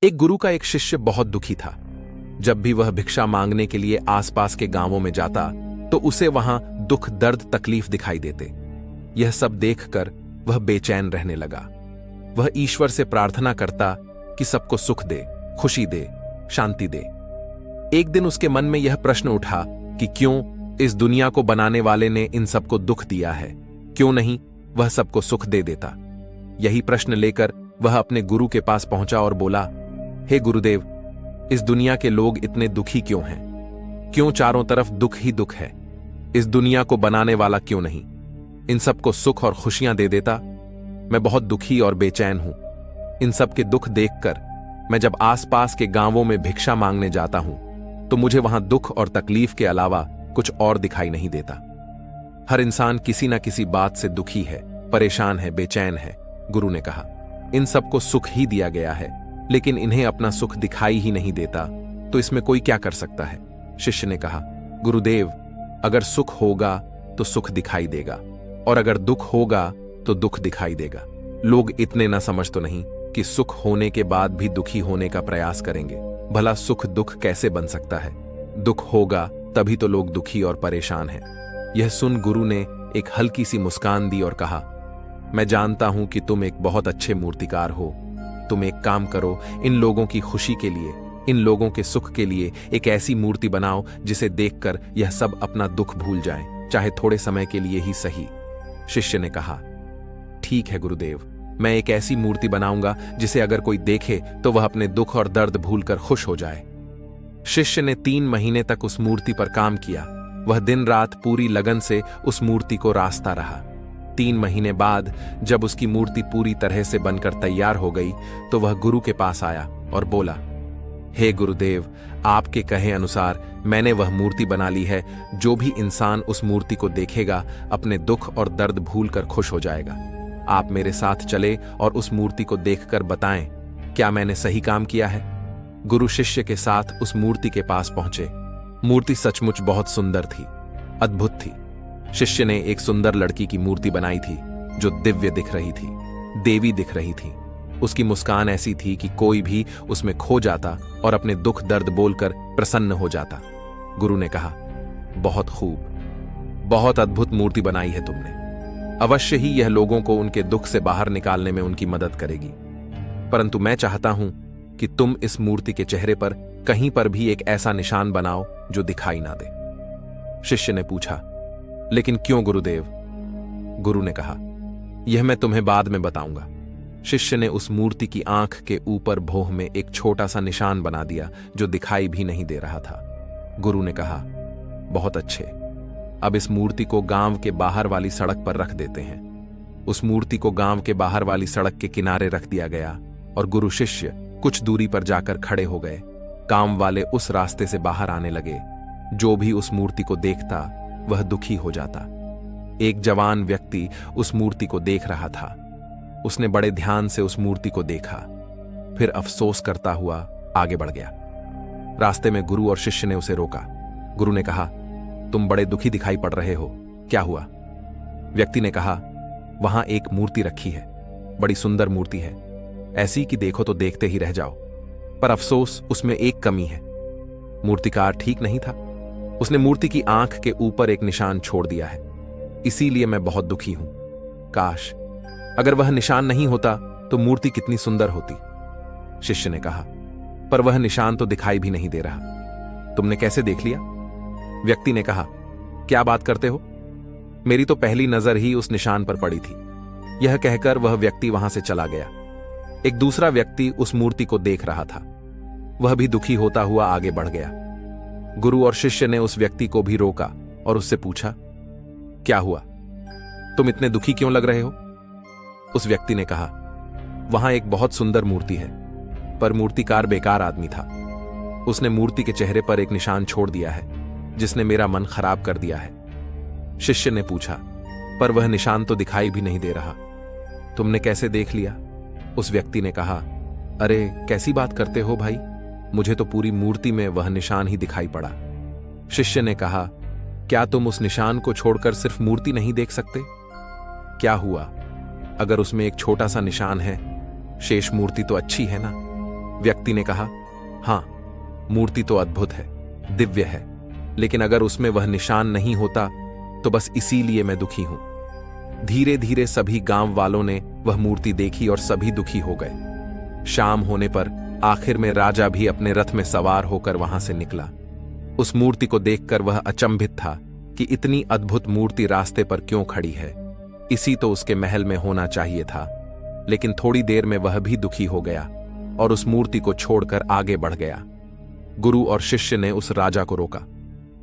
एक गुरु का एक शिष्य बहुत दुखी था। जब भी वह भिक्षा मांगने के लिए आसपास के गांवों में जाता तो उसे वहां दुख, दर्द, तकलीफ दिखाई देते। यह सब देखकर वह बेचैन रहने लगा। वह ईश्वर से प्रार्थना करता कि सबको सुख दे, खुशी दे, शांति दे। एक दिन उसके मन में यह प्रश्न उठा कि क्यों इस दुनिया को बनाने वाले ने इन सबको दुख दिया है, क्यों नहीं वह सबको सुख दे देता। यही प्रश्न लेकर वह अपने गुरु के पास पहुंचा और बोला, हे गुरुदेव, इस दुनिया के लोग इतने दुखी क्यों हैं? क्यों चारों तरफ दुख ही दुख है? इस दुनिया को बनाने वाला क्यों नहीं इन सबको सुख और खुशियां दे देता? मैं बहुत दुखी और बेचैन हूं। इन सब के दुख देखकर मैं जब आसपास के गांवों में भिक्षा मांगने जाता हूं तो मुझे वहां दुख और तकलीफ के अलावा कुछ और दिखाई नहीं देता। हर इंसान किसी न किसी बात से दुखी है, परेशान है, बेचैन है। गुरु ने कहा, इन सबको सुख ही दिया गया है, लेकिन इन्हें अपना सुख दिखाई ही नहीं देता, तो इसमें कोई क्या कर सकता है? शिष्य ने कहा, गुरुदेव, अगर सुख होगा तो सुख दिखाई देगा, और अगर दुख होगा तो दुख दिखाई देगा। लोग इतने ना समझ तो नहीं कि सुख होने के बाद भी दुखी होने का प्रयास करेंगे। भला सुख दुख कैसे बन सकता है? दुख होगा तभी तो लोग दुखी और परेशान हैं। यह सुन गुरु ने एक हल्की सी मुस्कान दी और कहा, मैं जानता हूं कि तुम एक बहुत अच्छे मूर्तिकार हो। तुम एक काम करो, इन लोगों की खुशी के लिए, इन लोगों के सुख के लिए एक ऐसी मूर्ति बनाओ जिसे देखकर यह सब अपना दुख भूल जाएं, चाहे थोड़े समय के लिए ही सही। शिष्य ने कहा, ठीक है गुरुदेव, मैं एक ऐसी मूर्ति बनाऊंगा जिसे अगर कोई देखे तो वह अपने दुख और दर्द भूलकर खुश हो जाए। शिष्य ने 3 महीने तक उस मूर्ति पर काम किया। वह दिन रात पूरी लगन से उस मूर्ति को रास्ता रहा। 3 महीने बाद जब उसकी मूर्ति पूरी तरह से बनकर तैयार हो गई तो वह गुरु के पास आया और बोला, हे गुरुदेव, आपके कहे अनुसार मैंने वह मूर्ति बना ली है। जो भी इंसान उस मूर्ति को देखेगा अपने दुख और दर्द भूलकर खुश हो जाएगा। आप मेरे साथ चले और उस मूर्ति को देखकर बताएं, क्या मैंने सही काम किया है? गुरु शिष्य के साथ उस मूर्ति के पास पहुंचे। मूर्ति सचमुच बहुत सुंदर थी, अद्भुत थी। शिष्य ने एक सुंदर लड़की की मूर्ति बनाई थी जो दिव्य दिख रही थी, देवी दिख रही थी। उसकी मुस्कान ऐसी थी कि कोई भी उसमें खो जाता और अपने दुख दर्द बोलकर प्रसन्न हो जाता। गुरु ने कहा, बहुत खूब, बहुत अद्भुत मूर्ति बनाई है तुमने। अवश्य ही यह लोगों को उनके दुख से बाहर निकालने में उनकी मदद करेगी, परंतु मैं चाहता हूं कि तुम इस मूर्ति के चेहरे पर कहीं पर भी एक ऐसा निशान बनाओ जो दिखाई ना दे। शिष्य ने पूछा, लेकिन क्यों गुरुदेव? गुरु ने कहा, यह मैं तुम्हें बाद में बताऊंगा। शिष्य ने उस मूर्ति की आंख के ऊपर भौं में एक छोटा सा निशान बना दिया जो दिखाई भी नहीं दे रहा था। गुरु ने कहा, बहुत अच्छे, अब इस मूर्ति को गांव के बाहर वाली सड़क पर रख देते हैं। उस मूर्ति को गांव के बाहर वाली सड़क के किनारे रख दिया गया और गुरु शिष्य कुछ दूरी पर जाकर खड़े हो गए। गांव वाले उस रास्ते से बाहर आने लगे। जो भी उस मूर्ति को देखता वह दुखी हो जाता। एक जवान व्यक्ति उस मूर्ति को देख रहा था। उसने बड़े ध्यान से उस मूर्ति को देखा, फिर अफसोस करता हुआ आगे बढ़ गया। रास्ते में गुरु और शिष्य ने उसे रोका। गुरु ने कहा, तुम बड़े दुखी दिखाई पड़ रहे हो, क्या हुआ? व्यक्ति ने कहा, वहां एक मूर्ति रखी है, बड़ी सुंदर मूर्ति है, ऐसी कि देखो तो देखते ही रह जाओ, पर अफसोस उसमें एक कमी है। मूर्तिकार ठीक नहीं था, उसने मूर्ति की आंख के ऊपर एक निशान छोड़ दिया है, इसीलिए मैं बहुत दुखी हूं। काश अगर वह निशान नहीं होता तो मूर्ति कितनी सुंदर होती। शिष्य ने कहा, पर वह निशान तो दिखाई भी नहीं दे रहा, तुमने कैसे देख लिया? व्यक्ति ने कहा, क्या बात करते हो? मेरी तो पहली नजर ही उस निशान पर पड़ी थी। यह कहकर वह व्यक्ति वहां से चला गया। एक दूसरा व्यक्ति उस मूर्ति को देख रहा था। वह भी दुखी होता हुआ आगे बढ़ गया। गुरु और शिष्य ने उस व्यक्ति को भी रोका और उससे पूछा, क्या हुआ? तुम इतने दुखी क्यों लग रहे हो? उस व्यक्ति ने कहा, वहां एक बहुत सुंदर मूर्ति है, पर मूर्तिकार बेकार आदमी था। उसने मूर्ति के चेहरे पर एक निशान छोड़ दिया है जिसने मेरा मन खराब कर दिया है। शिष्य ने पूछा, पर वह निशान तो दिखाई भी नहीं दे रहा, तुमने कैसे देख लिया? उस व्यक्ति ने कहा, अरे कैसी बात करते हो भाई, मुझे तो पूरी मूर्ति में वह निशान ही दिखाई पड़ा। शिष्य ने कहा, क्या तुम उस निशान को छोड़कर सिर्फ मूर्ति नहीं देख सकते? क्या हुआ अगर उसमें एक छोटा सा निशान है? शेष मूर्ति तो अच्छी है ना? व्यक्ति ने कहा, हां, मूर्ति तो अद्भुत है, दिव्य है, लेकिन अगर उसमें वह निशान नहीं होता तो बस इसीलिए मैं दुखी हूं। धीरे धीरे सभी गांव वालों ने वह मूर्ति देखी और सभी दुखी हो गए। शाम होने पर आखिर में राजा भी अपने रथ में सवार होकर वहां से निकला। उस मूर्ति को देखकर वह अचंभित था कि इतनी अद्भुत मूर्ति रास्ते पर क्यों खड़ी है। इसी तो उसके महल में होना चाहिए था। लेकिन थोड़ी देर में वह भी दुखी हो गया और उस मूर्ति को छोड़कर आगे बढ़ गया। गुरु और शिष्य ने उस राजा को रोका।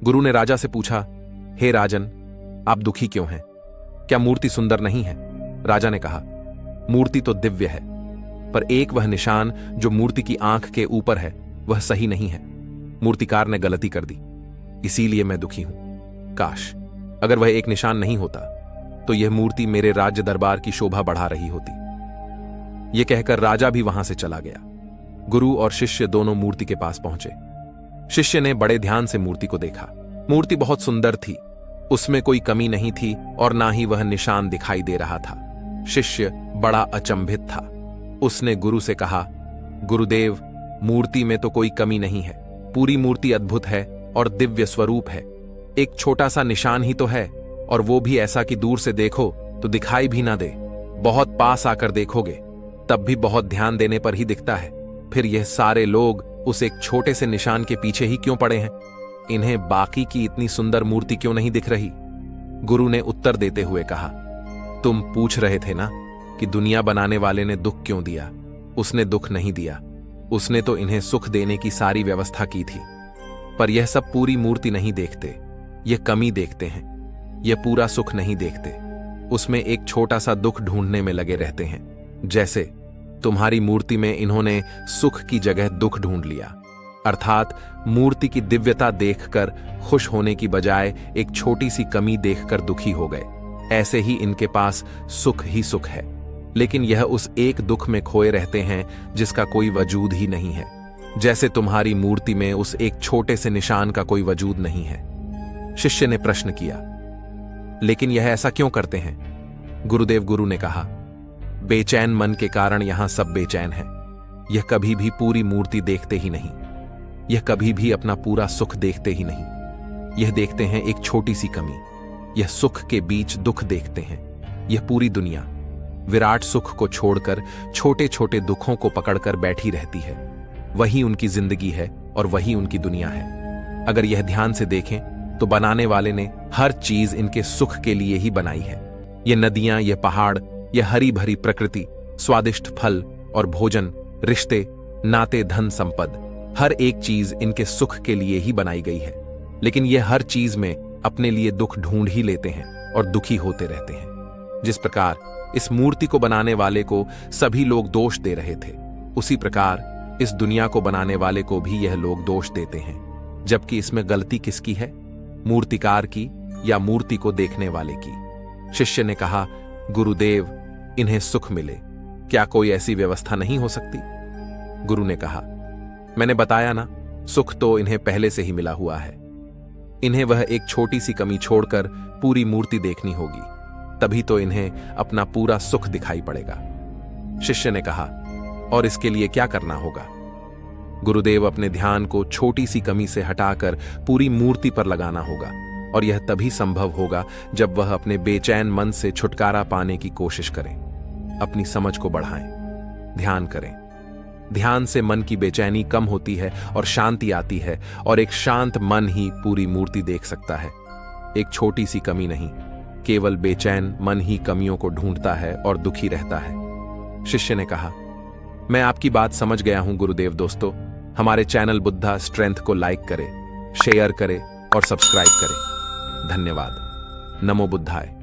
गुरु ने राजा से पूछा, हे राजन, आप दुखी क्यों हैं? क्या मूर्ति सुंदर नहीं है? राजा ने कहा, मूर्ति तो दिव्य है, पर एक वह निशान जो मूर्ति की आंख के ऊपर है वह सही नहीं है। मूर्तिकार ने गलती कर दी, इसीलिए मैं दुखी हूं। काश अगर वह एक निशान नहीं होता तो यह मूर्ति मेरे राज्य दरबार की शोभा बढ़ा रही होती। यह कहकर राजा भी वहां से चला गया। गुरु और शिष्य दोनों मूर्ति के पास पहुंचे। शिष्य ने बड़े ध्यान से मूर्ति को देखा। मूर्ति बहुत सुंदर थी, उसमें कोई कमी नहीं थी और ना ही वह निशान दिखाई दे रहा था। शिष्य बड़ा अचंभित था। उसने गुरु से कहा, गुरुदेव, मूर्ति में तो कोई कमी नहीं है, पूरी मूर्ति अद्भुत है और दिव्य स्वरूप है। एक छोटा सा निशान ही तो है, और वो भी ऐसा कि दूर से देखो तो दिखाई भी ना दे। बहुत पास आकर देखोगे तब भी बहुत ध्यान देने पर ही दिखता है। फिर यह सारे लोग उस एक छोटे से निशान के पीछे ही क्यों पड़े हैं? इन्हें बाकी की इतनी सुंदर मूर्ति क्यों नहीं दिख रही? गुरु ने उत्तर देते हुए कहा, तुम पूछ रहे थे ना कि दुनिया बनाने वाले ने दुख क्यों दिया। उसने दुख नहीं दिया, उसने तो इन्हें सुख देने की सारी व्यवस्था की थी। पर यह सब पूरी मूर्ति नहीं देखते, यह कमी देखते हैं। यह पूरा सुख नहीं देखते, उसमें एक छोटा सा दुख ढूंढने में लगे रहते हैं। जैसे तुम्हारी मूर्ति में इन्होंने सुख की जगह दुख ढूंढ लिया, अर्थात मूर्ति की दिव्यता देखकर खुश होने की बजाय एक छोटी सी कमी देखकर दुखी हो गए। ऐसे ही इनके पास सुख ही सुख है, लेकिन यह उस एक दुख में खोए रहते हैं जिसका कोई वजूद ही नहीं है। जैसे तुम्हारी मूर्ति में उस एक छोटे से निशान का कोई वजूद नहीं है। शिष्य ने प्रश्न किया, लेकिन यह ऐसा क्यों करते हैं? गुरुदेव, गुरु ने कहा, बेचैन मन के कारण यहां सब बेचैन हैं। यह कभी भी पूरी मूर्ति देखते ही नहीं, यह कभी भी अपना पूरा सुख देखते ही नहीं। यह देखते हैं एक छोटी सी कमी, यह सुख के बीच दुख देखते हैं। यह पूरी दुनिया विराट सुख को छोड़कर छोटे छोटे दुखों को पकड़कर बैठी रहती है। वही उनकी जिंदगी है और वही उनकी दुनिया है। अगर यह ध्यान से देखें तो बनाने वाले ने हर चीज इनके सुख के लिए ही बनाई है। यह नदियां, यह पहाड़, यह हरी भरी प्रकृति, स्वादिष्ट फल और भोजन, रिश्ते, नाते, धन संपद, हर एक चीज इनके सुख के लिए ही बनाई गई है। लेकिन यह हर चीज में अपने लिए दुख ढूंढ ही लेते हैं और दुखी होते रहते हैं। जिस प्रकार इस मूर्ति को बनाने वाले को सभी लोग दोष दे रहे थे, उसी प्रकार इस दुनिया को बनाने वाले को भी यह लोग दोष देते हैं। जबकि इसमें गलती किसकी है, मूर्तिकार की या मूर्ति को देखने वाले की? शिष्य ने कहा, गुरुदेव, इन्हें सुख मिले, क्या कोई ऐसी व्यवस्था नहीं हो सकती? गुरु ने कहा, मैंने बताया ना, सुख तो इन्हें पहले से ही मिला हुआ है। इन्हें वह एक छोटी सी कमी छोड़कर पूरी मूर्ति देखनी होगी, तभी तो इन्हें अपना पूरा सुख दिखाई पड़ेगा। शिष्य ने कहा, और इसके लिए क्या करना होगा? गुरुदेव, अपने ध्यान को छोटी सी कमी से हटाकर पूरी मूर्ति पर लगाना होगा, और यह तभी संभव होगा जब वह अपने बेचैन मन से छुटकारा पाने की कोशिश करें। अपनी समझ को बढ़ाएं, ध्यान करें। ध्यान से मन की बेचैनी कम होती है और शांति आती है, और एक शांत मन ही पूरी मूर्ति देख सकता है। एक छोटी सी कमी नहीं, केवल बेचैन मन ही कमियों को ढूंढता है और दुखी रहता है। शिष्य ने कहा, मैं आपकी बात समझ गया हूं गुरुदेव। दोस्तों, हमारे चैनल बुद्धा स्ट्रेंथ को लाइक करें, शेयर करें और सब्सक्राइब करें। धन्यवाद। नमो बुद्धाय।